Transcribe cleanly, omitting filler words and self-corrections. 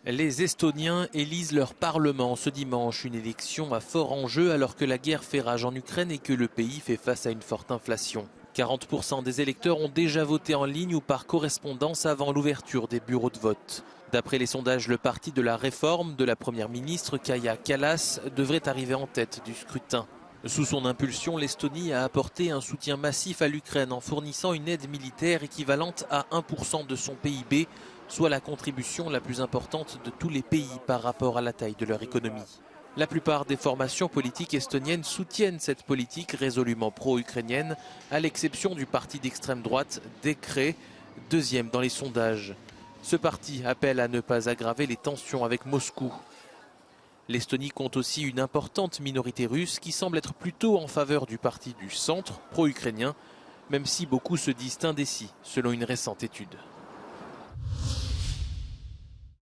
Les Estoniens élisent leur parlement ce dimanche, une élection à fort enjeu alors que la guerre fait rage en Ukraine et que le pays fait face à une forte inflation. 40% des électeurs ont déjà voté en ligne ou par correspondance avant l'ouverture des bureaux de vote. D'après les sondages, le parti de la réforme de la première ministre Kaja Kallas devrait arriver en tête du scrutin. Sous son impulsion, l'Estonie a apporté un soutien massif à l'Ukraine en fournissant une aide militaire équivalente à 1% de son PIB, soit la contribution la plus importante de tous les pays par rapport à la taille de leur économie. La plupart des formations politiques estoniennes soutiennent cette politique résolument pro-ukrainienne, à l'exception du parti d'extrême droite Dekre, deuxième dans les sondages. Ce parti appelle à ne pas aggraver les tensions avec Moscou. L'Estonie compte aussi une importante minorité russe qui semble être plutôt en faveur du parti du centre, pro-ukrainien, même si beaucoup se disent indécis, selon une récente étude.